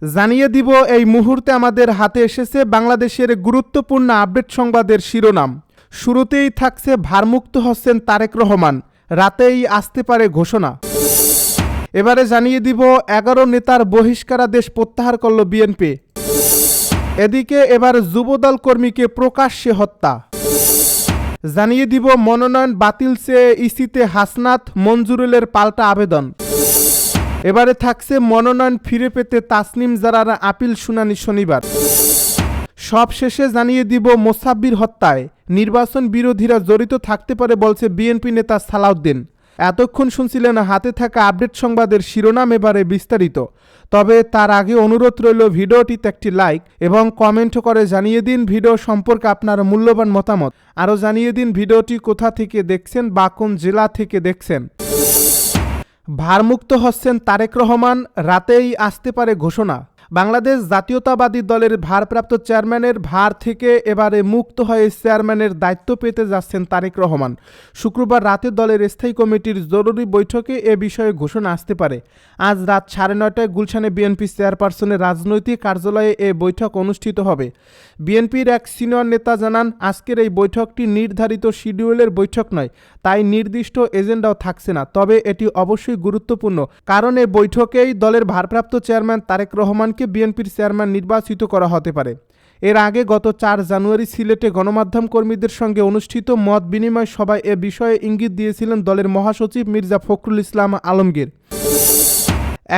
জানিয়ে দিব এই মুহূর্তে আমাদের হাতে এসেছে বাংলাদেশের গুরুত্বপূর্ণ আপডেট সংবাদের শিরোনাম। শুরুতেই থাকছে ভারমুক্ত হচ্ছেন তারেক রহমান, রাতেই আসতে পারে ঘোষণা। এবারে জানিয়ে দিব 11 নেতার বহিষ্কারাদেশ প্রত্যাহার করল বিএনপি। এদিকে এবার যুবদল কর্মীকে প্রকাশ্যে হত্যা। জানিয়ে দিব মনোনয়ন বাতিল চেয়ে ইসিতে হাসনাত মঞ্জুরুলের পাল্টা আবেদন। এবারে থাকছে মনোনয়ন ফিরে পেতে তাসনিম জারার আপিল শুনানি শনিবার। সবশেষে জানিয়ে দিব মোসাব্বির হত্যায় নির্বাচন বিরোধীরা জড়িত থাকতে পারে বলছে বিএনপি নেতা সালাউদ্দিন। এতক্ষণ শুনছিলেন হাতে থাকা আপডেট সংবাদের শিরোনাম, এবারে বিস্তারিত। তবে তার আগে অনুরোধ রইল ভিডিওটিতে একটি লাইক এবং কমেন্ট করে জানিয়ে দিন ভিডিও সম্পর্কে আপনার মূল্যবান মতামত। আরও জানিয়ে দিন ভিডিওটি কোথা থেকে দেখছেন বা কোন জেলা থেকে দেখছেন। ভারমুক্ত হচ্ছেন তারেক রহমান, রাতেই আসতে পারে ঘোষণা। বাংলাদেশ জাতীয়তাবাদী দলের ভারপ্রাপ্ত চেয়ারম্যানের ভার থেকে এবারে মুক্ত হয়ে চেয়ারম্যানের দায়িত্ব পেতে যাচ্ছেন তারেক রহমান। শুক্রবার রাতে দলের স্থায়ী কমিটির জরুরি বৈঠকে এ বিষয়ে ঘোষণা আসতে পারে। আজ রাত 9:30টায় গুলশানে বিএনপি চেয়ারপারসনের রাজনৈতিক কার্যালয়ে এ বৈঠক অনুষ্ঠিত হবে। বিএনপির এক সিনিয়র নেতা জানান, আজকের এই বৈঠকটি নির্ধারিত শিডিউলের বৈঠক নয়, তাই নির্দিষ্ট এজেন্ডাও থাকছে না। তবে এটি অবশ্যই গুরুত্বপূর্ণ, কারণ এই বৈঠকেই দলের ভারপ্রাপ্ত চেয়ারম্যান তারেক রহমানকে বিএনপির চেয়ারম্যান নির্বাচিত করা হতে পারে। এর আগে গত 4 জানুয়ারি সিলেটে গণমাধ্যম কর্মীদের সঙ্গে অনুষ্ঠিত মত বিনিময় সভায় এ বিষয়ে ইঙ্গিত দিয়েছিলেন দলের মহাসচিব মির্জা ফখরুল ইসলাম আলমগীর।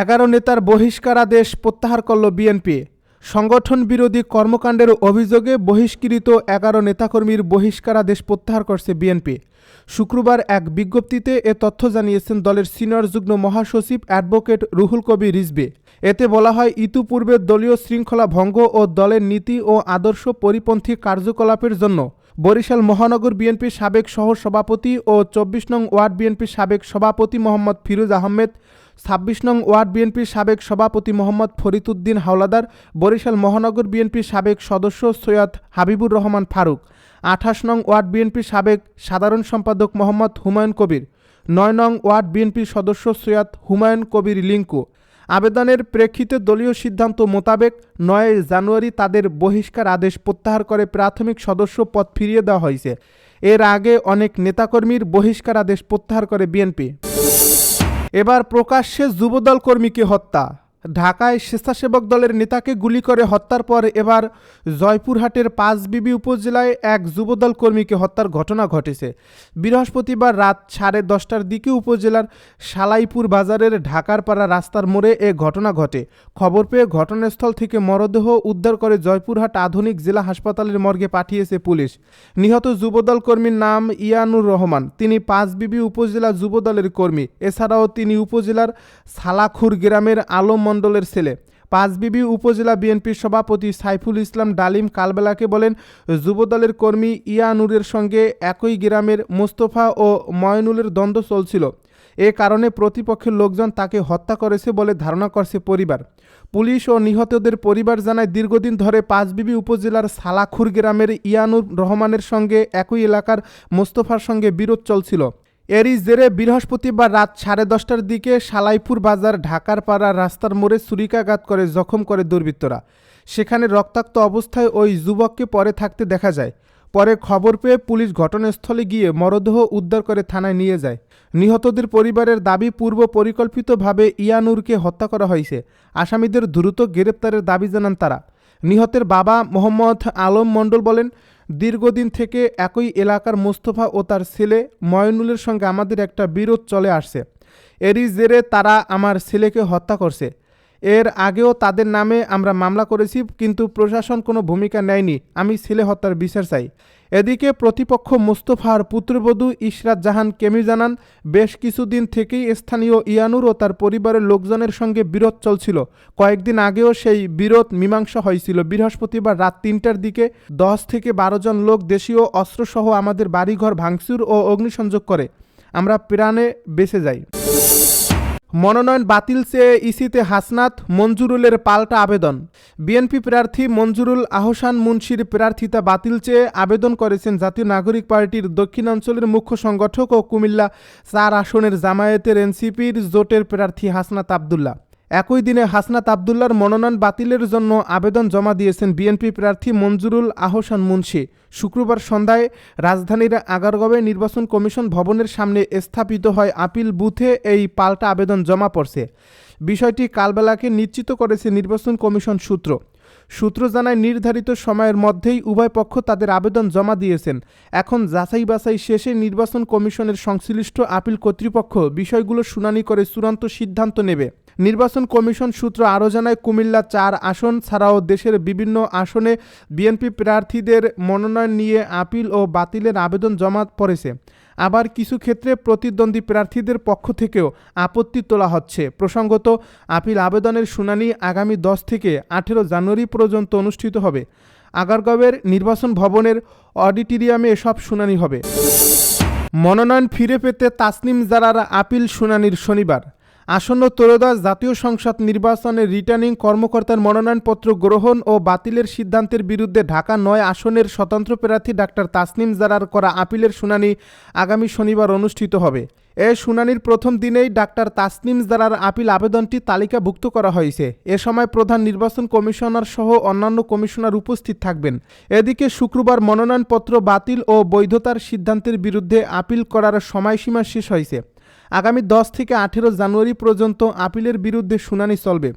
11 নেতার বহিষ্কারাদেশ প্রত্যাহার করল বিএনপি। সংগঠন বিরোধী কর্মকাণ্ডের অভিযোগে বহিষ্কৃত 11 নেতাকর্মীর বহিষ্কারাদেশ প্রত্যাহার করছে বিএনপি। শুক্রবার এক বিজ্ঞপ্তিতে এ তথ্য জানিয়েছেন দলের সিনিয়র যুগ্ম মহাসচিব অ্যাডভোকেট রুহুল কবির রিজভী। এতে বলা হয়, ইতিপূর্বে দলীয় শৃঙ্খলা ভঙ্গ ও দলের নীতি ও আদর্শ পরিপন্থী কার্যকলাপের জন্য বরিশাল মহানগর বিএনপির সাবেক সহ সভাপতি ও 24 নং ওয়ার্ড বিএনপির সাবেক সভাপতি মোহাম্মদ ফিরোজ আহমেদ, 26 নং ওয়ার্ড বিএনপির সাবেক সভাপতি মোহাম্মদ ফরিদউদ্দিন হাওলাদার, বরিশাল মহানগর বিএনপির সাবেক সদস্য সৈয়দ হাবিবুর রহমান ফারুক, 28 নং ওয়ার্ড বিএনপির সাবেক সাধারণ সম্পাদক মোহাম্মদ হুমায়ুন কবির, 9 নং ওয়ার্ড বিএনপির সদস্য সৈয়দ হুমায়ুন কবির লিঙ্কু। আবেদনের প্রেক্ষিতে দলীয় সিদ্ধান্ত মোতাবেক 9 জানুয়ারি তাদের বহিষ্কার আদেশ প্রত্যাহার করে প্রাথমিক সদস্য পদ ফিরিয়ে দেওয়া হয়েছে। এর আগে অনেক নেতাকর্মীর বহিষ্কার আদেশ প্রত্যাহার করে বিএনপি। এবার প্রকাশ্যে যুবদল কর্মীকে হত্যা। ঢাকায় স্বেচ্ছাসেবক দলের নেতাকে গুলি করে হত্যার পর এবার জয়পুরহাটের পাঁচবিবি উপজেলায় এক যুবদল কর্মীকে হত্যার ঘটনা ঘটেছে। বৃহস্পতিবার রাত 10:30টার দিকে উপজেলার সালাইপুর বাজারের ঢাকারপাড়া রাস্তার মোড়ে এ ঘটনা ঘটে। খবর পেয়ে ঘটনাস্থল থেকে মরদেহ উদ্ধার করে জয়পুরহাট আধুনিক জেলা হাসপাতালের মর্গে পাঠিয়েছে পুলিশ। নিহত যুবদল কর্মীর নাম ইয়ানুর রহমান। তিনি পাঁচবিবি উপজেলা যুবদলের কর্মী। এছাড়াও তিনি উপজেলার সালাখুর গ্রামের আলম মণ্ডলের ছেলে। পাঁচবিবি উপজেলা বিএনপির সভাপতি সাইফুল ইসলাম ডালিম কালবেলাকে বলেন, যুবদলের কর্মী ইয়ানুরের সঙ্গে একই গ্রামের মোস্তফা ও ময়নুলের দ্বন্দ্ব চলছিল। এ কারণে প্রতিপক্ষের লোকজন তাকে হত্যা করেছে বলে ধারণা করছে পরিবার। পুলিশ ও নিহতদের পরিবার জানায়, দীর্ঘদিন ধরে পাঁচবিবি উপজেলার সালাখুর গ্রামের ইয়ানুর রহমানের সঙ্গে একই এলাকার মোস্তফার সঙ্গে বিরোধ চলছিল। এরই জেরে বৃহস্পতিবার রাত 10:30টার দিকে সালাইপুর বাজার ঢাকারপাড়া রাস্তার মোড়ে ছুরিকাঘাত করে জখম করে দুর্বৃত্তরা। সেখানে রক্তাক্ত অবস্থায় ওই যুবককে পড়ে থাকতে দেখা যায়। পরে খবর পেয়ে পুলিশ ঘটনাস্থলে গিয়ে মরদেহ উদ্ধার করে থানায় নিয়ে যায়। নিহতদের পরিবারের দাবি, পূর্ব পরিকল্পিতভাবে ইয়ানুরকে হত্যা করা হয়েছে। আসামিদের দ্রুত গ্রেপ্তারের দাবি জানান তারা। নিহতের বাবা মোহাম্মদ আলম মণ্ডল বলেন, দীর্ঘদিন থেকে একই এলাকার মোস্তফা ও তার ছেলে ময়নুলের সঙ্গে আমাদের একটা বিরোধ চলে আসছে। এরই জেরে তারা আমার ছেলেকে হত্যা করছে। এর আগেও তাদের নামে আমরা মামলা করেছি, কিন্তু প্রশাসন কোনো ভূমিকা নেয়নি। আমি ছেলে হত্যার বিচার চাই। এদিকে প্রতিপক্ষ মোস্তফার পুত্রবধূ ইশরাত জাহান কেমি জানান, বেশ কিছুদিন থেকেই স্থানীয় ইয়ানুর ও তার পরিবারের লোকজনের সঙ্গে বিরোধ চলছিল। কয়েকদিন আগেও সেই বিরোধ মীমাংসা হয়েছিল। বৃহস্পতিবার রাত 3টার দিকে 10 থেকে 12 জন লোক দেশীয় অস্ত্রসহ আমাদের বাড়িঘর ভাঙচুর ও অগ্নিসংযোগ করে। আমরা প্রাণে বেঁচে যাই। মনোনয়ন বাতিল চেয়ে ইসিতে হাসনাত মঞ্জুরুলের পাল্টা আবেদন। বিএনপি প্রার্থী মঞ্জুরুল আহসান মুন্সির প্রার্থিতা বাতিল চেয়ে আবেদন করেছেন জাতীয় নাগরিক পার্টির দক্ষিণাঞ্চলের মুখ্য সংগঠক ও কুমিল্লা 4 আসনের জামায়াতের এনসিপির জোটের প্রার্থী হাসনাত আবদুল্লাহ। একই দিনে হাসনাত আবদুল্লাহর মনোনয়ন বাতিলের জন্য আবেদন জমা দিয়েছেন বিএনপি প্রার্থী মঞ্জুরুল আহসান মুন্সী। শুক্রবার সন্ধ্যায় রাজধানীর আগারগাঁওয়ে নির্বাচন কমিশন ভবনের সামনে স্থাপিত হয় আপিল বুথে এই পাল্টা আবেদন জমা পড়ছে। বিষয়টি কালবেলাকে নিশ্চিত করেছে নির্বাচন কমিশন সূত্র জানায় নির্ধারিত সময়ের মধ্যেই উভয় পক্ষ তাদের আবেদন জমা দিয়েছেন। এখন যাচাই বাছাই শেষে নির্বাচন কমিশনের সংশ্লিষ্ট আপিল কর্তৃপক্ষ বিষয়গুলো শুনানি করে চূড়ান্ত সিদ্ধান্ত নেবে। নির্বাচন কমিশন সূত্র আরও জানায়, কুমিল্লা 4 আসন ছাড়াও দেশের বিভিন্ন আসনে বিএনপি প্রার্থীদের মনোনয়ন নিয়ে আপিল ও বাতিলের আবেদন জমা পড়েছে। আবার কিছু ক্ষেত্রে প্রতিদ্বন্দ্বী প্রার্থীদের পক্ষ থেকেও আপত্তি তোলা হচ্ছে। প্রসঙ্গত, আপিল আবেদনের শুনানি আগামী 10 থেকে 18 জানুয়ারি পর্যন্ত অনুষ্ঠিত হবে। আগারগাঁওয়ের নির্বাচন ভবনের অডিটোরিয়ামে এসব শুনানি হবে। মনোনয়ন ফিরে পেতে তাসনিম জারার আপিল শুনানির শনিবার। আসন্ন ত্রয়োদশ জাতীয় সংসদ নির্বাচনে রিটার্নিং কর্মকর্তার মনোনয়নপত্র গ্রহণ ও বাতিলের সিদ্ধান্তের বিরুদ্ধে ঢাকা 9 আসনের স্বতন্ত্র প্রার্থী ডাক্তার তাসনিম জারার করা আপিলের শুনানি আগামী শনিবার অনুষ্ঠিত হবে। এ শুনানির প্রথম দিনেই ডাক্তার তাসনিম জারার আপিল আবেদনটি তালিকাভুক্ত করা হয়েছে। এ সময় প্রধান নির্বাচন কমিশনার সহ অন্যান্য কমিশনার উপস্থিত থাকবেন। এদিকে শুক্রবার মনোনয়নপত্র বাতিল ও বৈধতার সিদ্ধান্তের বিরুদ্ধে আপিল করার সময়সীমা শেষ হয়েছে। আগামী 10 থেকে 18 জানুয়ারি পর্যন্ত আপিলের বিরুদ্ধে শুনানি চলবে।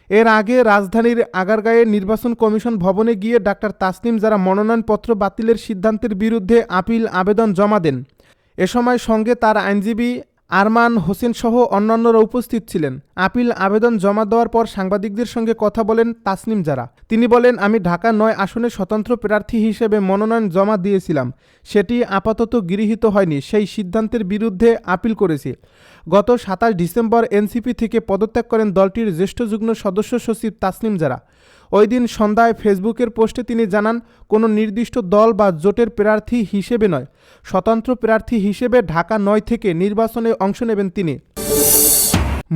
এর আগে রাজধানীর আগারগাঁওয়ে নির্বাচন কমিশন ভবনে গিয়ে ডাক্তার তাসনিম জারা মনোনয়নপত্র বাতিলের সিদ্ধান্তের বিরুদ্ধে আপিল আবেদন জমা দেন। এ সময় সঙ্গে তার আইনজীবী আরমান হোসেন সহ অন্যান্যরা উপস্থিত ছিলেন। আপিল আবেদন জমা দেওয়ার পর সাংবাদিকদের সঙ্গে কথা বলেন তাসনিম জারা। তিনি বলেন, আমি ঢাকা 9 আসনে স্বতন্ত্র প্রার্থী হিসেবে মনোনয়ন জমা দিয়েছিলাম। সেটি আপাতত গৃহীত হয়নি। সেই সিদ্ধান্তের বিরুদ্ধে আপিল করেছি। গত 27 ডিসেম্বর এনসিপি থেকে পদত্যাগ করেন দলটির জ্যেষ্ঠ যুগ্ম সদস্য সচিব তাসনিম জারা। ওই দিন সন্ধ্যায় ফেসবুকের পোস্টে তিনি জানান, কোনো নির্দিষ্ট দল বা জোটের প্রার্থী হিসেবে নয়, স্বতন্ত্র প্রার্থী হিসেবে ঢাকা 9 থেকে নির্বাচনে অংশ নেবেন তিনি।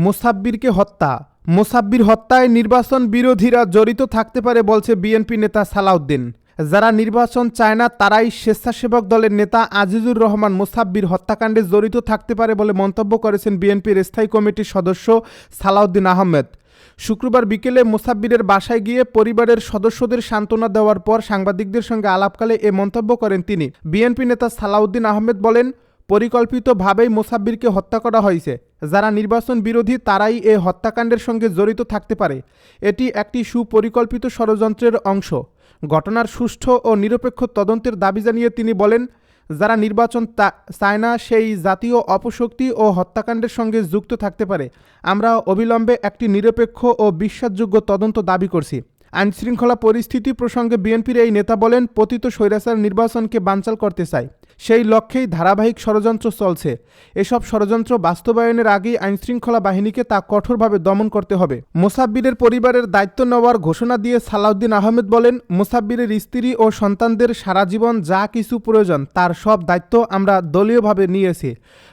মোসাব্বিরকে হত্যা। মোসাব্বির হত্যায় নির্বাচন বিরোধীরা জড়িত থাকতে পারে বলছে বিএনপি নেতা সালাউদ্দিন। যারা নির্বাচন চায় না তারাই স্বেচ্ছাসেবক দলের নেতা আজিজুর রহমান মোসাব্বির হত্যাকাণ্ডে জড়িত থাকতে পারে বলে মন্তব্য করেছেন বিএনপির স্থায়ী কমিটির সদস্য সালাউদ্দিন আহমেদ। শুক্রবার বিকেলে মোসাব্বিরের বাসায় গিয়ে পরিবারের সদস্যদের সান্ত্বনা দেওয়ার পর সাংবাদিকদের সঙ্গে আলাপকালে এ মন্তব্য করেন তিনি। বিএনপি নেতা সালাউদ্দিন আহমেদ বলেন, পরিকল্পিতভাবেই মোসাব্বিরকে হত্যা করা হয়েছে। যারা নির্বাচন বিরোধী তারাই এ হত্যাকাণ্ডের সঙ্গে জড়িত থাকতে পারে। এটি একটি সুপরিকল্পিত ষড়যন্ত্রের অংশ। ঘটনার সুষ্ঠু ও নিরপেক্ষ তদন্তের দাবি জানিয়ে তিনি বলেন, যারা নির্বাচন চায় না সেই জাতীয় অপশক্তি ও হত্যাকাণ্ডের সঙ্গে যুক্ত থাকতে পারে। আমরা অবিলম্বে একটি নিরপেক্ষ ও বিশ্বাসযোগ্য তদন্ত দাবি করছি। আইনশৃঙ্খলা পরিস্থিতি প্রসঙ্গে বিএনপির এই নেতা বলেন, পতিত স্বৈরাচার নির্বাচনকে বানচাল করতে চায়। সেই লক্ষ্যেই ধারাবাহিক ষড়যন্ত্র চলছে। এসব ষড়যন্ত্র বাস্তবায়নের আগেই আইনশৃঙ্খলা বাহিনীকে তা কঠোরভাবে দমন করতে হবে। মোসাব্বিরের পরিবারের দায়িত্ব নেওয়ার ঘোষণা দিয়ে সালাউদ্দিন আহমেদ বলেন, মোসাব্বিরের স্ত্রী ও সন্তানদের সারা জীবন যা কিছু প্রয়োজন তার সব দায়িত্ব আমরা দলীয়ভাবে নিয়েছি।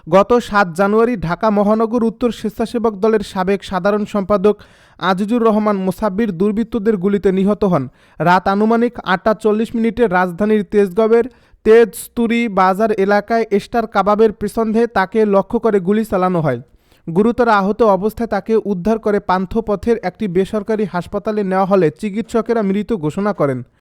গত 7 জানুয়ারি ঢাকা মহানগর উত্তর স্বেচ্ছাসেবক দলের সাবেক সাধারণ সম্পাদক আজিজুর রহমান মোসাব্বির দুর্বৃত্তদের গুলিতে নিহত হন। রাত আনুমানিক 8টা 40 রাজধানীর তেজগাঁওয়ের তেজতুরি বাজার এলাকায় স্টার কাবাবের পেছনে তাকে লক্ষ্য করে গুলি চালানো হয়। গুরুতর আহত অবস্থায় তাকে উদ্ধার করে পান্থপথের একটি বেসরকারি হাসপাতালে নেওয়া হলে চিকিৎসকেরা মৃত ঘোষণা করেন।